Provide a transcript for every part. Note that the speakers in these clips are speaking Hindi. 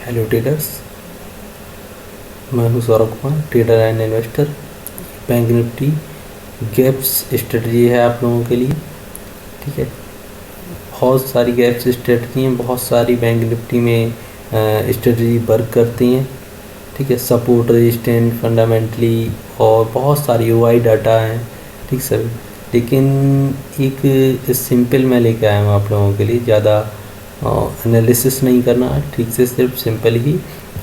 हेलो ट्रेडर्स, मैं हूं Saurabh Kumar, trader and investor. Bank Nifty gaps strategy है आप लोगों के लिए। ठीक है, बहुत सारी गैप्स स्ट्रेटजी हैं, बहुत सारी बैंक निफ्टी में स्ट्रेटजी वर्क करती हैं। ठीक है, सपोर्ट, रेजिस्टेंस, फंडामेंटली और बहुत सारी UI डाटा हैं। ठीक सर, लेकिन एक सिंपल मैं लेके आया हूँ आप लोगों के लिए। ज़्यादा एनालिसिस नहीं करना है, ठीक से सिर्फ सिंपल ही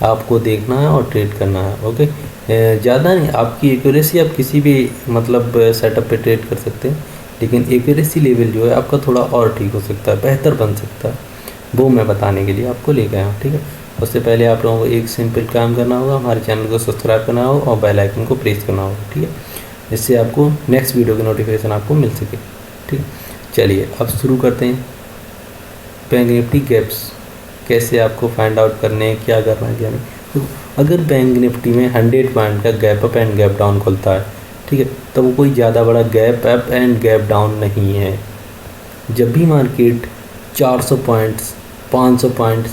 आपको देखना है और ट्रेड करना है। ओके, ज़्यादा नहीं, आपकी एक्यूरेसी आप किसी भी मतलब सेटअप पे ट्रेड कर सकते हैं, लेकिन एक्यूरेसी लेवल जो है आपका थोड़ा और ठीक हो सकता है, बेहतर बन सकता है। वो मैं बताने के लिए आपको लेके आया हूँ। ठीक है, उससे पहले आप लोगों को एक सिंपल काम करना होगा, हमारे चैनल को सब्सक्राइब करना होगा और बेल आइकन को प्रेस करना होगा। ठीक है, इससे आपको नेक्स्ट वीडियो की नोटिफिकेशन आपको मिल सके। ठीक है, चलिए अब शुरू करते हैं। बैंक निफ्टी गैप्स कैसे आपको फाइंड आउट करने हैं, क्या करना है क्या नहीं। तो अगर बैंक निफ्टी में 100 पॉइंट का gap up and gap down खुलता है, ठीक है, तो वो कोई ज़्यादा बड़ा gap up and gap down नहीं है। जब भी मार्केट 400 पॉइंट्स, 500 पॉइंट्स,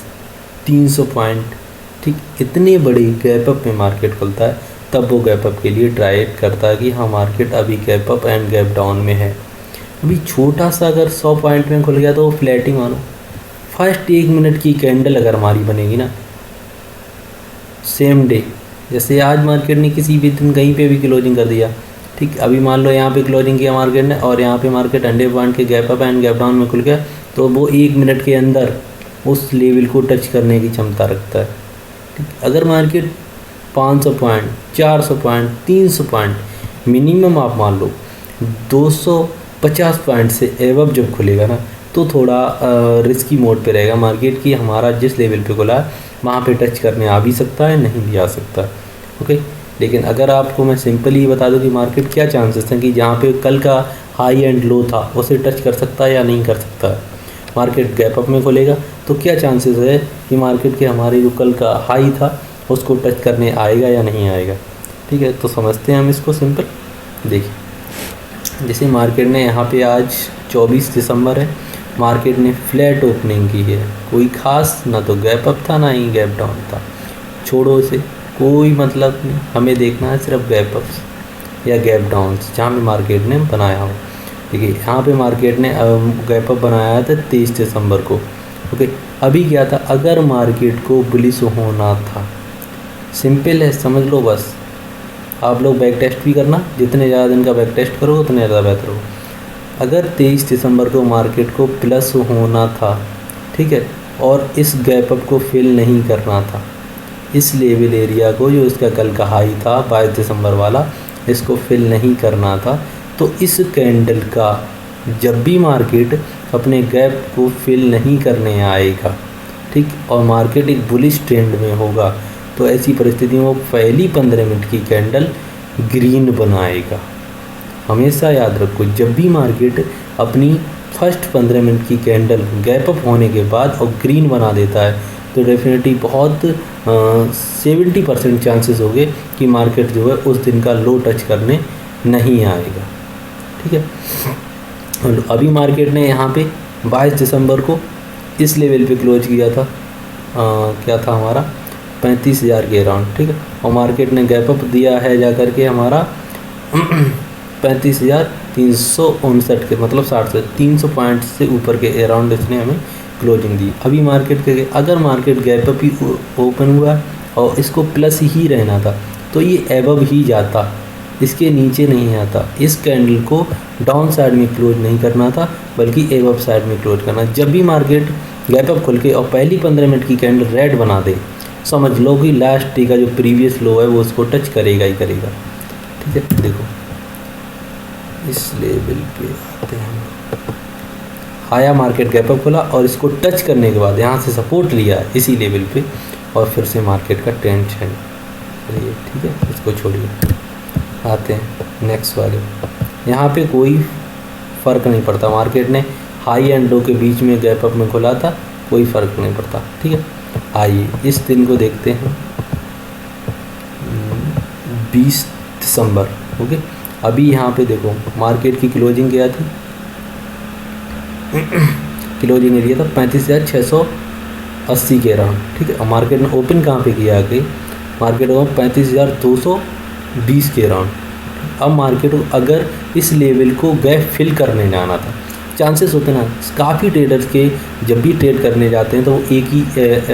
300 पॉइंट, ठीक, इतने बड़े गैप अप में मार्केट खुलता है, तब वो गैप अप के लिए ट्राई करता है कि हाँ मार्केट अभी gap up and gap down में है। अभी छोटा सा अगर 100 पॉइंट में खुल गया तो वो फ्लैटिंग मानो। फर्स्ट 1 मिनट की कैंडल अगर हमारी बनेगी ना, सेम डे, जैसे आज मार्केट ने किसी भी दिन कहीं पे भी क्लोजिंग कर दिया, ठीक, अभी मान लो यहाँ पे क्लोजिंग किया मार्केट ने और यहाँ पे मार्केट 100 पॉइंट के gap up and gap down में खुल गया, तो वो 1 मिनट के अंदर उस लेवल को टच करने की क्षमता रखता है। ठीक, अगर market 500 point, 400 point, 300 point, minimum आप मान लो 250 पॉइंट से एवब जब खुलेगा ना, तो थोड़ा रिस्की मोड पे रहेगा मार्केट की। हमारा जिस लेवल पे खुला है वहाँ पे टच करने आ भी सकता है, नहीं भी आ सकता। ओके, लेकिन अगर आपको मैं सिंपल ही बता दूं कि मार्केट क्या चांसेस हैं कि जहाँ पे कल का हाई एंड लो था उसे टच कर सकता है या नहीं कर सकता है। मार्केट गैप अप में खुलेगा तो क्या चांसेस है कि मार्केट के हमारे जो कल का हाई था उसको टच करने आएगा या नहीं आएगा। ठीक है, तो समझते हैं हम इसको सिंपल। देखिए, जैसे मार्केट ने यहाँ पे आज 24 दिसंबर है, मार्केट ने फ्लैट ओपनिंग की है, कोई खास ना तो गैप अप था ना ही गैप डाउन था। छोड़ो इसे, कोई मतलब नहीं, हमें देखना है सिर्फ गैप अप्स या गैप डाउन्स जहाँ पे मार्केट ने बनाया हो। देखिए यहाँ पे मार्केट ने गैप अप बनाया था 23 दिसंबर को। ओके, अभी क्या था, अगर मार्केट को बुलिश होना था, सिंपल है, समझ लो बस। आप लोग बैक टेस्ट भी करना, जितने ज़्यादा दिन का बैक टेस्ट करो उतने ज़्यादा बेहतर हो। अगर 23 दिसंबर को मार्केट को प्लस होना था, ठीक है, और इस गैप अप को फिल नहीं करना था, इस लेवल एरिया को जो इसका कल का हाई था 22 दिसंबर वाला, इसको फिल नहीं करना था, तो इस कैंडल का जब भी मार्केट अपने गैप को फिल नहीं करने आएगा, ठीक, और मार्केट एक बुलिश ट्रेंड में होगा, तो ऐसी परिस्थिति में वो पहली 15 मिनट की कैंडल ग्रीन बनाएगा। हमेशा याद रखो, जब भी मार्केट अपनी फर्स्ट 15 मिनट की कैंडल गैप अप होने के बाद और ग्रीन बना देता है, तो डेफिनेटली बहुत 70% चांसेस हो गए कि मार्केट जो है उस दिन का लो टच करने नहीं आएगा। ठीक है, और अभी मार्केट ने यहाँ पे 22 दिसंबर को इस लेवल पे क्लोज किया था, क्या था हमारा 35,000 के अराउंड। ठीक है, और मार्केट ने गैप अप दिया है जा कर के हमारा 35,359 के, मतलब 60 से 300 पॉइंट से ऊपर के अराउंड इसने हमें क्लोजिंग दी। अभी मार्केट के अगर मार्केट गैप अप ही ओपन हुआ और इसको प्लस ही रहना था, तो ये एबव ही जाता, इसके नीचे नहीं आता। इस कैंडल को डाउन साइड में क्लोज नहीं करना था, बल्कि एबव साइड में क्लोज करना। जब भी मार्केट गैप अप खुल के और पहली 15 मिनट की कैंडल रेड बना दे, समझ लो कि लास्ट डे का जो प्रीवियस लो है वो उसको टच करेगा ही करेगा। ठीक है, देखो इस लेवल पे आते हैं, आया मार्केट गैप अप खुला और इसको टच करने के बाद यहाँ से सपोर्ट लिया इसी लेवल पे, और फिर से मार्केट का ट्रेंड चेंज। चलिए ठीक है, इसको छोड़िए, आते हैं नेक्स्ट वाले। यहाँ पे कोई फ़र्क नहीं पड़ता, मार्केट ने हाई एंड लो के बीच में गैप अप में खुला था, कोई फ़र्क नहीं पड़ता। ठीक है, आइए इस दिन को देखते हैं, 20 दिसंबर। ओके, अभी यहाँ पे देखो मार्केट की क्लोजिंग क्या थी, क्लोजिंग एरिया था 35,600 80 के अराउंड, ठीक है। और मार्केट ने ओपन कहाँ पे किया आके, मार्केट को 35,220 के अराउंड। अब मार्केट को अगर इस लेवल को गैप फिल करने जाना था, चांसेस होते ना काफ़ी ट्रेडर्स के जब भी ट्रेड करने जाते हैं तो वो एक ही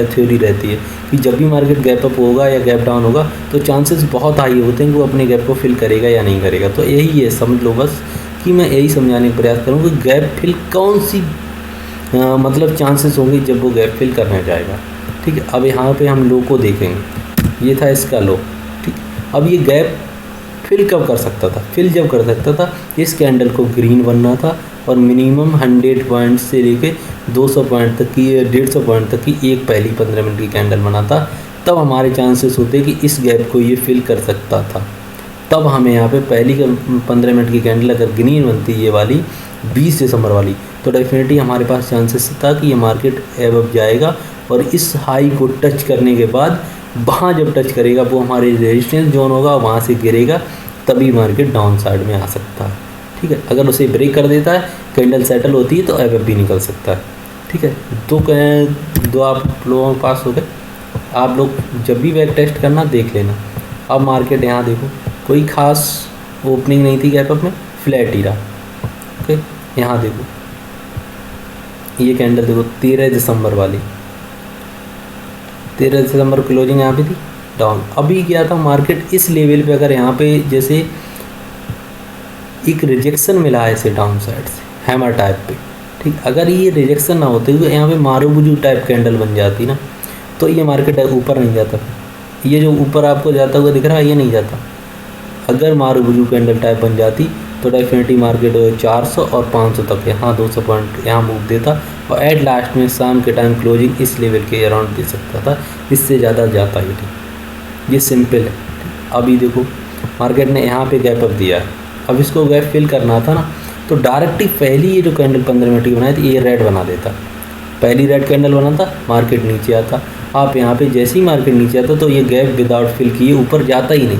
थ्योरी रहती है कि जब भी मार्केट गैप अप होगा या गैप डाउन होगा तो चांसेस बहुत हाई होते हैं कि वो अपने गैप को फिल करेगा या नहीं करेगा। तो यही है, समझ लो बस कि मैं यही समझाने का प्रयास करूँ कि गैप फिल कौन सी मतलब चांसेस होंगे जब वो गैप फिल करने जाएगा, ठीक है। अब यहाँ पे हम लो को देखेंगे, ये था इसका लो, ठीक। अब ये गैप फिल कब कर सकता था, फिल जब कर सकता था इस कैंडल को ग्रीन बनना था और मिनिमम 100 पॉइंट से लेके 200 पॉइंट तक की 150 पॉइंट तक की एक पहली 15 मिनट की कैंडल बना था, तब हमारे चांसेस होते कि इस गैप को ये फिल कर सकता था। तब हमें यहाँ पे पहली 15 मिनट की कैंडल अगर ग्रीन बनती ये वाली 20 दिसंबर वाली, तो डेफिनेटली हमारे पास चांसेस था कि ये मार्केट एबव जाएगा और इस हाई को टच करने के बाद वहाँ जब टच करेगा वो हमारे रेजिस्टेंस जोन होगा, वहाँ से गिरेगा, तभी मार्केट डाउन साइड में आ सकता है, ठीक है। अगर उसे ब्रेक कर देता है, कैंडल सेटल होती है तो एबव भी निकल सकता है, ठीक है। दो आप लोगों के पास हो गए, आप लोग जब भी बैक टेस्ट करना देख लेना। अब मार्केट यहाँ देखो कोई ख़ास ओपनिंग नहीं थी गैप अप में, फ्लैट ही रहा, ओके। यहाँ देखो ये कैंडल देखो 13 दिसंबर वाली, 13 दिसंबर क्लोजिंग यहाँ पे थी डाउन। अभी क्या था मार्केट इस लेवल पे, अगर यहाँ पे जैसे एक रिजेक्शन मिला है इसे डाउन साइड से हैमर टाइप पे, ठीक। अगर ये रिजेक्शन ना होते हुए यहाँ पे मारूबुजू टाइप कैंडल बन जाती ना, तो ये मार्केट ऊपर नहीं जाता। ये जो ऊपर आपको जाता हुआ दिख रहा है ये नहीं जाता। अगर मारूबुजू कैंडल टाइप बन जाती तो डेफिनेटली मार्केट 400 और 500 तक, यहाँ 200 पॉइंट यहाँ मूव देता और एट लास्ट में शाम के टाइम क्लोजिंग इस लेवल के अराउंड दे सकता था, इससे ज़्यादा जाता ही नहीं। ये सिंपल है। अभी देखो मार्केट ने यहाँ पे गैप अप दिया है, अब इसको गैप फिल करना था ना, तो डायरेक्टली पहली ये जो कैंडल 15 मिनट की बनाई थी ये रेड बना देता, पहली रेड कैंडल बना था, मार्केट नीचे आता। आप यहाँ पे जैसे ही मार्केट नीचे आता तो ये गैप विदाउट फिल किए ऊपर जाता ही नहीं,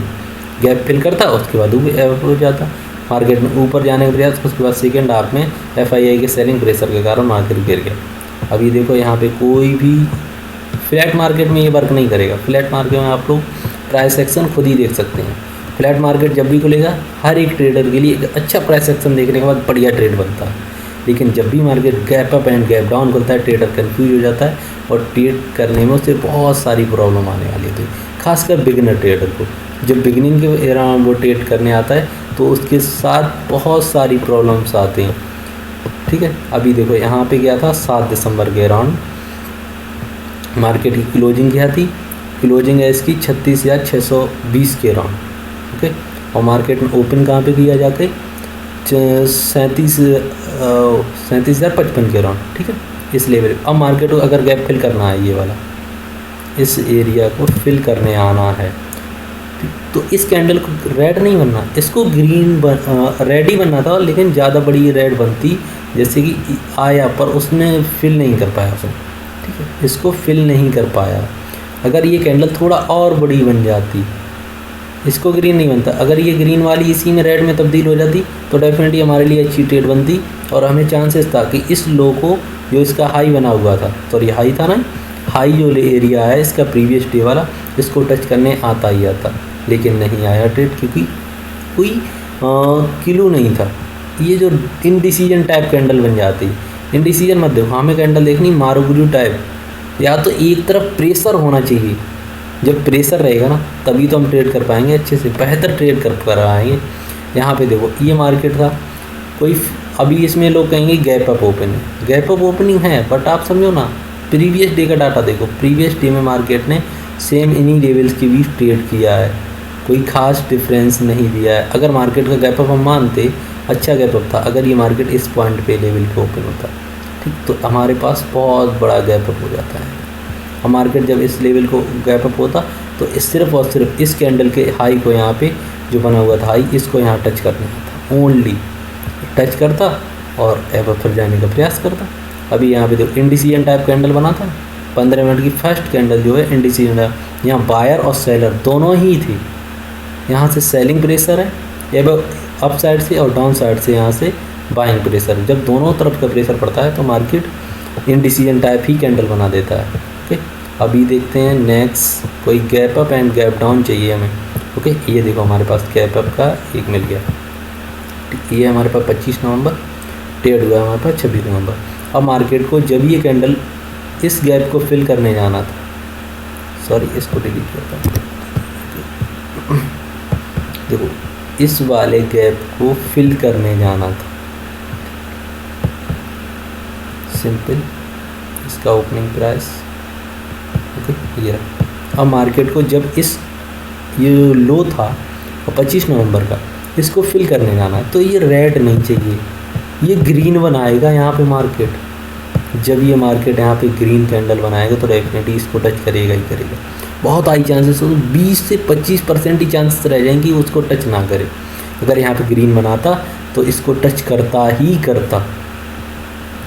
गैप फिल करता उसके बाद ऊपर हो जाता मार्केट में ऊपर जाने का प्रयास। उसके बाद सेकेंड हाफ में FII के सेलिंग प्रेशर के कारण मार्केट गिर गया। अभी देखो यहाँ पे कोई भी फ्लैट मार्केट में ये वर्क नहीं करेगा। फ्लैट मार्केट में आप लोग प्राइस एक्शन खुद ही देख सकते हैं। फ्लैट मार्केट जब भी खुलेगा हर एक ट्रेडर के लिए एक अच्छा प्राइस एक्शन देखने के बाद बढ़िया ट्रेड बनता है, लेकिन जब भी market gap up and gap down करता है ट्रेडर कंफ्यूज हो जाता है और ट्रेड करने में उससे बहुत सारी प्रॉब्लम आने वाली थी, खासकर बिगिनर ट्रेडर को। जब बिगिनिंग के अराउंड वो ट्रेड करने आता है तो उसके साथ बहुत सारी प्रॉब्लम्स आती हैं, ठीक है। अभी देखो यहाँ पे क्या था 7 दिसंबर के अराउंड मार्केट की क्लोजिंग क्या थी, क्लोजिंग है इसकी 36,620 के अराउंड, ओके। और मार्केट में ओपन कहाँ पे किया जाके 37,055 के अराउंड, ठीक है, इस लेवल। अब मार्केट को अगर गैप फिल करना है, ये वाला इस एरिया को फिल करने आना है, तो इस कैंडल को रेड नहीं बनना, इसको ग्रीन रेड ही बनना था, लेकिन ज़्यादा बड़ी रेड बनती जैसे कि आया, पर उसने फिल नहीं कर पाया उसे, ठीक है, इसको फिल नहीं कर पाया। अगर ये कैंडल थोड़ा और बड़ी बन जाती, इसको ग्रीन नहीं बनता, अगर ये ग्रीन वाली इसी में रेड में तब्दील हो जाती तो डेफिनेटली हमारे लिए अच्छी ट्रेड बनती और हमें चांसेस था कि इस लो को जो इसका हाई बना हुआ था, सॉरी हाई था ना, हाई जो एरिया है इसका प्रीवियस डे वाला, इसको टच करने आता ही आता, लेकिन नहीं आया ट्रेड क्योंकि कोई क्लू नहीं था। ये जो इनडिसीजन टाइप कैंडल बन जाती, इनडिसीजन मत देखो, हमें कैंडल देखनी मारूबुजू टाइप, या तो एक तरफ प्रेशर होना चाहिए, जब प्रेशर रहेगा ना तभी तो हम ट्रेड कर पाएंगे, अच्छे से बेहतर ट्रेड कर पाएंगे। यहाँ पे देखो ये मार्केट था कोई, अभी इसमें लोग कहेंगे गैप अप ओपन है, गैप अप ओपनिंग है, बट आप समझो ना प्रीवियस डे का डाटा देखो, प्रीवियस डे में मार्केट ने सेम इन्हीं लेवल्स की भी ट्रेड किया है, कोई ख़ास डिफरेंस नहीं दिया है। अगर मार्केट का गैप अप हम मानते अच्छा गैप अप था, अगर ये मार्केट इस पॉइंट पे लेवल पे ओपन होता, ठीक, तो हमारे पास बहुत बड़ा गैप अप हो जाता है। और मार्केट जब इस लेवल को गैप अप होता तो इस सिर्फ और सिर्फ इस कैंडल के हाई को यहाँ पे जो बना हुआ था हाई, इसको यहाँ टच करना था, ओनली टच करता और एबव फिर जाने का प्रयास करता। अभी यहाँ पे देखो इंडिसीजन टाइप कैंडल बना था, 15 मिनट की फर्स्ट कैंडल जो है इंडिसीजन है, यहाँ बायर और सेलर दोनों ही थी, यहाँ से सेलिंग प्रेशर है एबव अप साइड से और डाउन साइड से यहाँ से बाइंग प्रेशर। जब दोनों तरफ का प्रेशर पड़ता है तो मार्केट इंडिसीजन टाइप ही कैंडल बना देता है। ओके, अभी देखते हैं नेक्स्ट कोई gap up and gap down चाहिए हमें। ओके, ये देखो हमारे पास गैप अप का एक मिल गया, ये हमारे पास 25 नवंबर, ट्रेड हुआ हमारे पास 26 नवंबर। अब मार्केट को जब ये कैंडल इस गैप को फिल करने जाना था, सॉरी इसको डिलीट करता हूँ, देखो इस वाले गैप को फिल करने जाना था, सिंपल इसका ओपनिंग प्राइस। ओके, ये रहा। अब मार्केट को जब ये लो था और 25 नवंबर का, इसको फिल करने जाना है, तो ये रेड नहीं चाहिए, ये ग्रीन बनाएगा यहाँ पे मार्केट। जब ये मार्केट यहाँ पे ग्रीन कैंडल बनाएगा तो डेफिनेटली इसको टच करेगा ही करेगा। बहुत हाई चांसेस हो, 20 से 25% ही चांसेस रह जाएंगे कि उसको टच ना करे। अगर यहाँ पे ग्रीन बनाता तो इसको टच करता ही करता।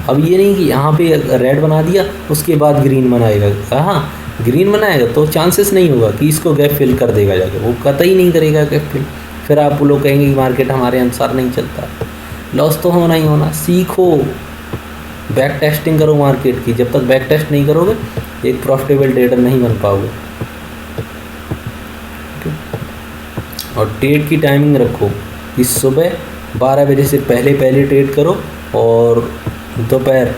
अब ये नहीं कि यहाँ पे रेड बना दिया उसके बाद ग्रीन बनाएगा, हाँ ग्रीन बनाएगा तो चांसेस नहीं होगा कि इसको गैप फिल कर देगा जाके, वो कतई नहीं करेगा गैप फिल। फिर आप लोग कहेंगे कि मार्केट हमारे अनुसार नहीं चलता, लॉस तो होना ही होना। सीखो, बैक टेस्टिंग करो मार्केट की, जब तक बैक टेस्ट नहीं करोगे एक प्रॉफिटेबल ट्रेडर नहीं बन पाओगे। और ट्रेड की टाइमिंग रखो कि सुबह 12 बजे से पहले ट्रेड करो, और दोपहर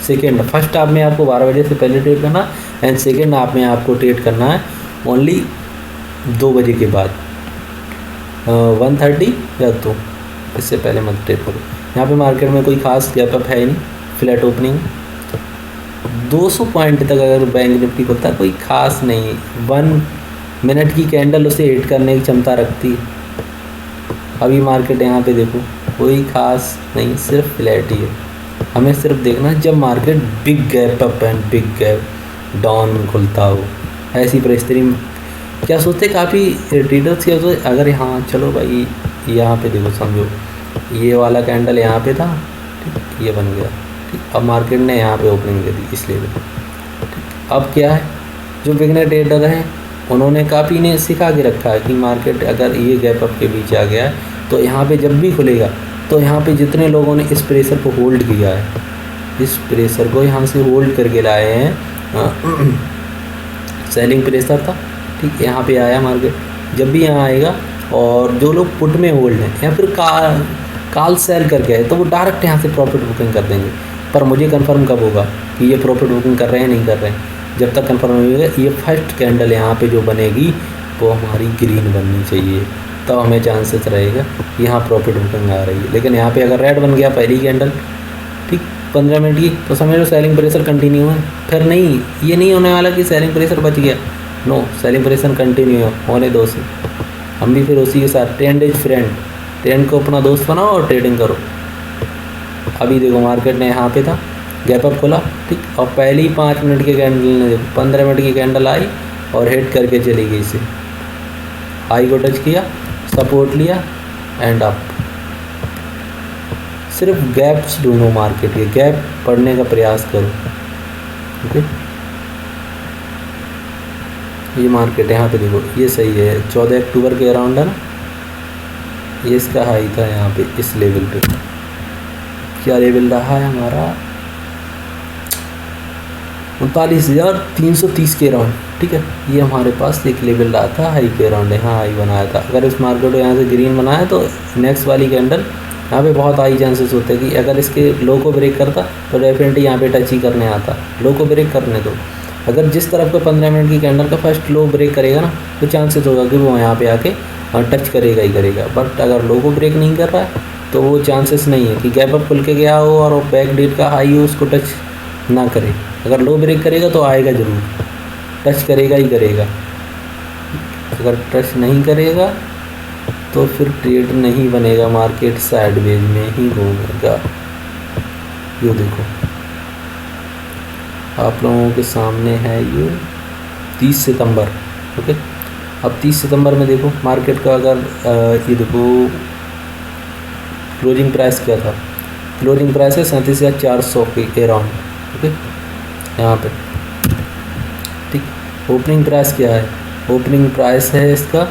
फर्स्ट हाफ में आपको 12 बजे से पहले ट्रेड करना, एंड सेकेंड हाफ में आपको ट्रेड करना है ओनली 2 बजे के बाद, 1:30 या 2, इससे पहले मत ट्रेड करो। यहाँ पे मार्केट में कोई खास गैप अप है ही नहीं, फ्लैट ओपनिंग 200 पॉइंट तक अगर बैंक निफ्टी खुलता है, कोई खास नहीं। 1 मिनट की कैंडल उसे हिट करने की क्षमता रखती है। अभी मार्केट यहाँ पे देखो कोई खास नहीं, सिर्फ फ्लैट ही है। हमें सिर्फ देखना जब market big gap up and big gap down में खुलता हो, ऐसी परिस्थिति में क्या सोचते काफ़ी ट्रेडर्स क्या सोचते, अगर यहाँ चलो भाई यहाँ पे देखो, समझो ये वाला कैंडल यहाँ पे था, ठीक ये बन गया, ठीक अब मार्केट ने यहाँ पे ओपनिंग दे दी इसलिए, ठीक अब क्या है जो बिगनर ट्रेडर हैं उन्होंने काफ़ी ने सिखा के रखा है कि मार्केट अगर ये गैप अप के बीच आ गया है तो यहाँ पे जब भी खुलेगा तो यहाँ पे जितने लोगों ने इस प्रेशर को होल्ड किया है, इस प्रेशर को यहाँ से होल्ड करके लाए हैं, सेलिंग प्रेशर था, ठीक यहाँ पे आया मार्केट, जब भी यहाँ आएगा और जो लोग पुट में होल्ड हैं या फिर काल सेल करके है तो वो डायरेक्ट यहाँ से प्रॉफिट बुकिंग कर देंगे। पर मुझे कंफर्म कब होगा कि ये प्रॉफिट बुकिंग कर रहे हैं नहीं कर रहे हैं, जब तक कंफर्म नहीं होगा। ये फर्स्ट कैंडल यहाँ पे जो बनेगी वो हमारी ग्रीन बननी चाहिए, तब तो हमें चांसेस रहेगा यहाँ प्रॉफिट बुकिंग आ रही है। लेकिन यहाँ पे अगर रेड बन गया पहली कैंडल, ठीक 15 मिनट की, तो समझ लो सेलिंग प्रेशर कंटिन्यू है। फिर नहीं, ये नहीं होने वाला कि सेलिंग प्रेशर बच गया, नो, सेलिंग प्रेशर कंटिन्यू होने दो से। हम भी फिर उसी के साथ ट्रेंड इज फ्रेंड, ट्रेंड को अपना दोस्त बनाओ और ट्रेडिंग करो। अभी देखो मार्केट ने यहाँ पे था, गैप अप खोला, ठीक, और पहली 5 मिनट के कैंडल ने देखो 15 मिनट की कैंडल आई और हिट करके चली गई, इसे हाई को टच किया, सपोर्ट लिया एंड अप। सिर्फ गैप्स ढूंढो मार्केट के, गैप पढ़ने का प्रयास करो। ओके, ये मार्केट यहाँ पे देखो ये सही है, 14 अक्टूबर के अराउंड है ना, ये इसका हाई था यहाँ पे इस लेवल पे। क्या लेवल रहा है हमारा 39,330 के अराउंड, ठीक है, ये हमारे पास एक लेवल रहा था हाई के अराउंड, यहाँ हाई बनाया था। अगर इस मार्केट को यहाँ से ग्रीन बनाया तो नेक्स्ट वाली कैंडल यहाँ पे बहुत हाई चांसेस होते हैं कि अगर इसके लो को ब्रेक करता तो डेफिनेटली यहाँ पे टच ही करने आता। लो को ब्रेक करने दो, अगर जिस तरफ का 15 मिनट की कैंडल का फर्स्ट लो ब्रेक करेगा ना तो चांसेस होगा कि वो यहाँ पे आके टच करेगा ही करेगा। बट अगर लो को ब्रेक नहीं कर रहा है तो वो चांसेस नहीं है कि गैप अप खुल के गया हो और बैक डेट का हाई हो उसको टच ना करे। अगर लो ब्रेक करेगा तो आएगा ज़रूर, टच करेगा ही करेगा। अगर टच नहीं करेगा तो फिर ट्रेड नहीं बनेगा, मार्केट साइडवेज में ही घूमेगा। ये देखो आप लोगों के सामने है ये 30 सितंबर। ओके, अब 30 सितंबर में देखो मार्केट का अगर ये देखो क्लोजिंग प्राइस क्या था, क्लोजिंग प्राइस है 37,400 के अराउंड। ओके, यहाँ पे ठीक। ओपनिंग प्राइस क्या है, ओपनिंग प्राइस है इसका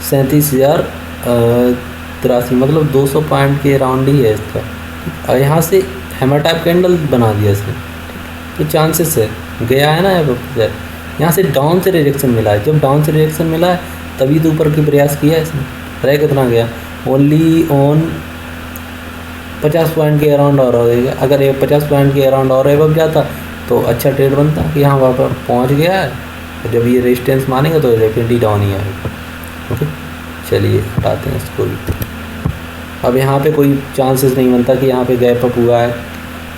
37,083, मतलब 200 पॉइंट के अराउंड ही है इसका। और यहाँ से हैमर टाइप कैंडल बना दिया इसने, तो चांसेस है गया है ना यहाँ से डाउन से रिजेक्शन मिला है। जब डाउन से रिजेक्शन मिला है तभी तो ऊपर की प्रयास किया है इसने। रह कितना गया, ओनली ऑन 50 पॉइंट के अराउंड और हो गया। अगर ये 50 पॉइंट के अराउंड और अब जाता तो अच्छा ट्रेड बनता कि हाँ वहाँ पर पहुँच गया है। जब ये रेजिस्टेंस मानेगा तो डेफिनेटली डाउन ही आएगा। ओके, चलिए हटाते हैं इसको भी। अब यहाँ पे कोई चांसेस नहीं बनता कि यहाँ पे गैप अप हुआ है,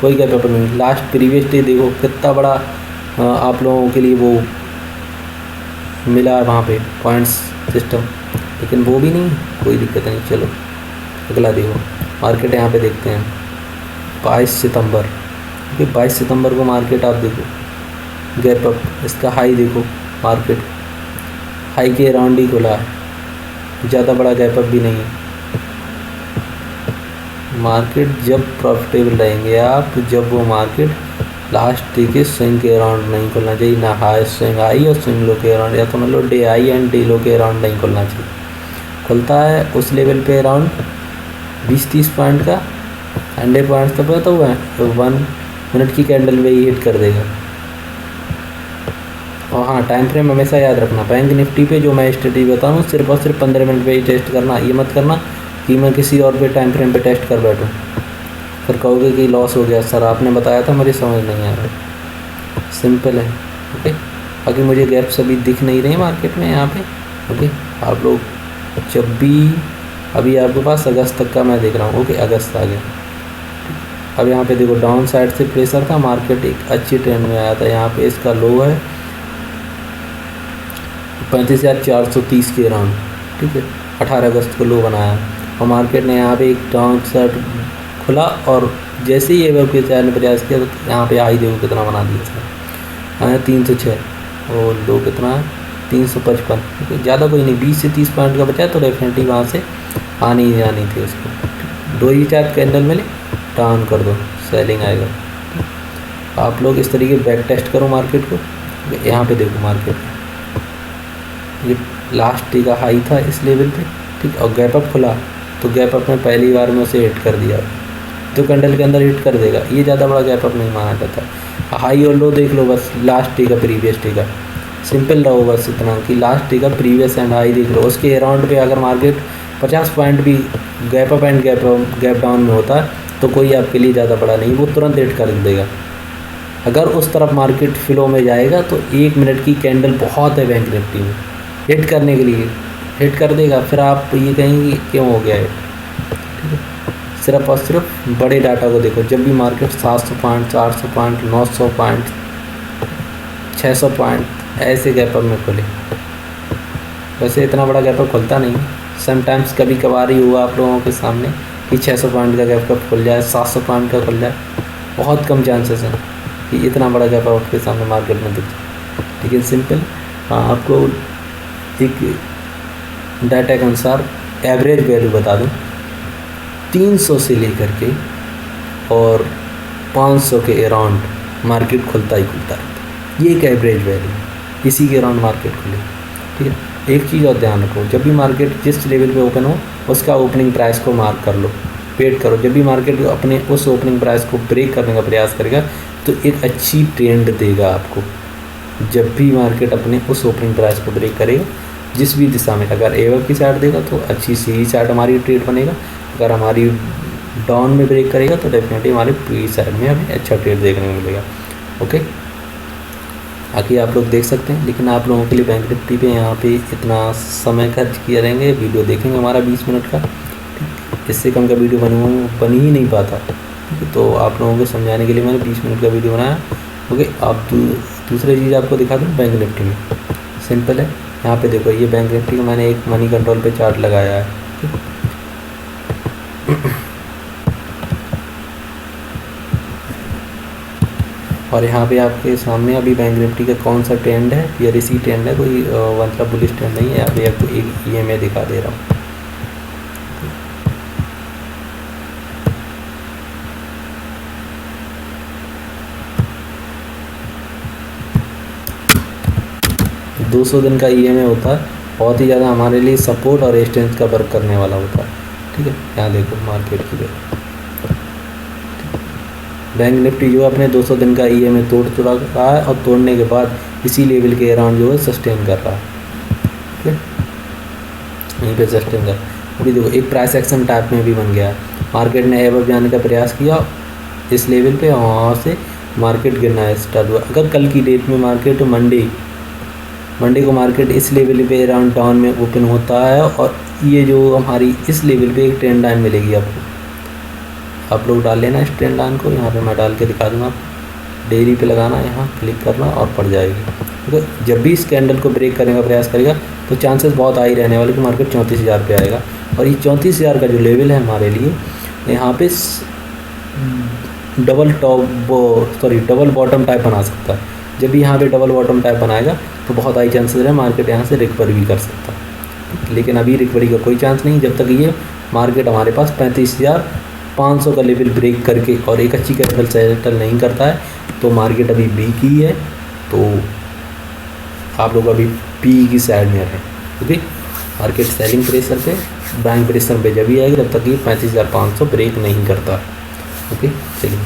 कोई गैप अप नहीं। लास्ट प्रीवियस डे देखो कितना बड़ा आप लोगों के लिए वो मिला है वहाँ पे पॉइंट्स सिस्टम, लेकिन वो भी नहीं, कोई दिक्कत नहीं। चलो अगला देखो मार्केट यहाँ पे देखते हैं 22 सितंबर। ओके, 22 सितंबर को मार्केट आप देखो गैप अप, इसका हाई देखो, मार्केट हाई के अराउंड ही खुला है, ज़्यादा बड़ा गैप अप भी नहीं है। मार्केट जब प्रॉफिटेबल रहेंगे आप, जब वो मार्केट लास्ट डे के स्विंग के अराउंड नहीं खुलना चाहिए, ना हाई स्विंग हाई और स्विंग लो के अराउंड, या तो मतलब डे हाई एंड डे लो के अराउंड नहीं खुलना चाहिए। खुलता है उस लेवल पे अराउंड 20-30 पॉइंट का, 100 पॉइंट्स तक तो हुआ है, तो 1 मिनट की कैंडल में ही हिट कर देगा। और हाँ, टाइम फ्रेम हमेशा याद रखना। बैंक निफ्टी पे जो मैं स्ट्रेटजी बता रहा हूँ सिर्फ और सिर्फ 15 मिनट पे ही टेस्ट करना। ये मत करना कि मैं किसी और पे टाइम फ्रेम पे टेस्ट कर बैठूँ, फिर कहोगे कि लॉस हो गया सर, आपने बताया था मुझे समझ नहीं आ रहा। सिंपल है। ओके, बाकी मुझे गैप्स अभी दिख नहीं रहे मार्केट में यहाँ पे। ओके, आप लोग जब भी, अभी आपके पास अगस्त तक का मैं देख रहा हूँ। ओके, अगस्त आ गया। अब यहाँ पे देखो डाउन साइड से प्रेशर था, मार्केट एक अच्छी ट्रेंड में आया था। यहाँ पे इसका लो है 35,430 के अराउंड, ठीक है, 18 अगस्त को लो बनाया और मार्केट ने यहाँ पे एक डाउन साइड खुला और जैसे ही वेब के चार ने प्रयास किया तो यहाँ पे हाई देखो कितना बना दिया था, हाँ 306 और लो कितना है 355। ठीक है, ज़्यादा कोई नहीं, 20 से 30 पॉइंट का बचा है तो डेफिनेटली वहाँ से आनी ही जानी थी उसको। 2 ही चार कैंडल मिले, डाउन कर दो, सेलिंग आएगा। आप लोग इस तरीके बैक टेस्ट करो मार्केट को। यहाँ पे देखो मार्केट ये लास्ट डे का हाई था इस लेवल पे, ठीक, और गैप अप खुला तो गैप अप में पहली बार में उसे हिट कर दिया, तो कैंडल के अंदर हिट कर देगा। ये ज़्यादा बड़ा गैप अप नहीं माना जाता। हाई और लो देख लो बस, लास्ट डे का प्रीवियस डे का, सिंपल रहो बस इतना कि लास्ट डे का प्रीवियस एंड हाई देख लो। उसके अराउंड पे अगर मार्केट 50 पॉइंट भी gap up and gap down में होता है तो कोई आपके लिए ज़्यादा बड़ा नहीं, वो तुरंत हिट कर देगा। अगर उस तरफ मार्केट फ्लो में जाएगा तो 1 मिनट की कैंडल बहुत है बैंक निफ्टी में हिट करने के लिए, हिट कर देगा। फिर आप ये कहेंगे क्यों हो गया है, ठीक है। सिर्फ और सिर्फ बड़े डाटा को देखो। जब भी market 700 point, 400 point, 900 point, 600 point ऐसे गैप अप में खुले, वैसे इतना बड़ा गैप अप खुलता नहीं। समटाइम्स कभी कभार ही हुआ आप लोगों के सामने कि 600 पॉइंट का गैप अप खुल जाए, 700 पॉइंट का खुल जाए, बहुत कम चांसेस हैं कि इतना बड़ा गैप अप आपके सामने मार्केट में दिख जाए। लेकिन सिंपल आपको एक डाटा के अनुसार एवरेज वैल्यू बता दूं, 300 से लेकर के और 500 के अराउंड मार्केट खुलता ही खुलता रहता है। ये एक एवरेज वैल्यू, इसी के अराउंड मार्केट खुले, ठीक है। एक चीज़ और ध्यान रखो, जब भी मार्केट जिस लेवल पे ओपन हो उसका ओपनिंग प्राइस को मार्क कर लो, वेट करो। जब भी मार्केट अपने उस ओपनिंग प्राइस को ब्रेक करने का प्रयास करेगा तो एक अच्छी ट्रेंड देगा आपको। जब भी मार्केट अपने उस ओपनिंग प्राइस को ब्रेक करेगा जिस भी दिशा में, अगर एवब की साइड देगा तो अच्छी सी साइड हमारी ट्रेड बनेगा, अगर हमारी डाउन में ब्रेक करेगा तो डेफिनेटली हमारे पी साइड में हमें अच्छा ट्रेड देखने को मिलेगा। ओके, बाकी आप लोग देख सकते हैं। लेकिन आप लोगों के लिए बैंक निफ्टी पे यहाँ पे इतना समय खर्च किया रहेंगे, वीडियो देखेंगे हमारा 20 मिनट का, इससे कम का वीडियो बन ही नहीं पाता, ठीक है। तो आप लोगों को समझाने के लिए मैंने 20 मिनट का वीडियो बनाया। ओके, अब दूसरी चीज़ आपको दिखा दूँ बैंक निफ्टी में, सिंपल है। यहाँ पे देखो ये बैंक निफ्टी का मैंने एक मनी कंट्रोल पे चार्ट लगाया है, और यहाँ पे आपके सामने अभी बैंक निफ्टी का कौन सा ट्रेंड है, या इसी ट्रेंड है, कोई मतलब बुलिश ट्रेंड नहीं है। यहाँ पे आपको एक EMA दिखा दे रहा हूँ। दो 200 दिन का EMA होता है, बहुत ही ज़्यादा हमारे लिए सपोर्ट और रेजिस्टेंस का वर्क करने वाला होता है, ठीक है। यहाँ देखो मार्केट की देखो, बैंक निफ्टी जो है अपने 200 दिन का EMA तोड़ चुका रहा है और तोड़ने के बाद इसी लेवल के अराउंड जो है सस्टेन कर रहा है। ठीक है, यहीं पे सस्टेन कर। अभी देखो एक प्राइस एक्शन टाइप में भी बन गया है। मार्केट ने एबव जाने का प्रयास किया इस लेवल पे, वहाँ से मार्केट गिरना स्टार्ट हुआ। अगर कल की डेट में मार्केट मंडे को मार्केट इस लेवल पे अराउंड डाउन में ओपन होता है और ये जो हमारी इस लेवल पे एक ट्रेंड लाइन मिलेगी आपको, आप लोग डाल लेना इस ट्रेंड लाइन को। यहाँ पे मैं डाल के दिखा दूँगा, डेयरी पे लगाना, यहाँ क्लिक करना और पड़ जाएगी। तो जब भी इस कैंडल को ब्रेक करने का प्रयास करेगा तो चांसेस बहुत हाई रहने वाले कि मार्केट 34,000 पे आएगा। और ये 34,000 का जो लेवल है हमारे लिए, यहाँ पे डबल बॉटम टाइप बना सकता है। जब भी यहाँ पे डबल बॉटम टाइप बनाएगा तो बहुत हाई चांसेस है मार्केट यहाँ से रिकवर भी कर सकता है। लेकिन अभी रिकवरी का कोई चांस नहीं, जब तक ये मार्केट हमारे पास 35,500 का लेवल ब्रेक करके और एक अच्छी कैंडल सेटल नहीं करता है तो मार्केट अभी वीक ही है। तो आप लोग अभी पी की साइड में रहें। ओके, मार्केट सेलिंग प्रेशर पे, बाइंग प्रेशर पे जब भी आएगी तब तक ये 35,500 ब्रेक नहीं करता। ओके, चलिए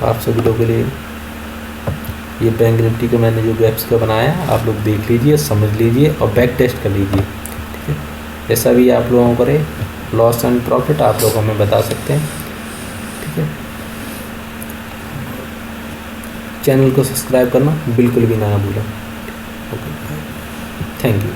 आप सभी लोगों के लिए ये बैंक निफ्टी का मैंने जो गैप्स का बनाया है आप लोग देख लीजिए, समझ लीजिए और बैक टेस्ट कर लीजिए। ठीक है, जैसा भी आप लोगों को करे लॉस एंड प्रॉफिट आप लोग हमें बता सकते हैं। ठीक है, चैनल को सब्सक्राइब करना बिल्कुल भी ना भूलें। Okay, thank you.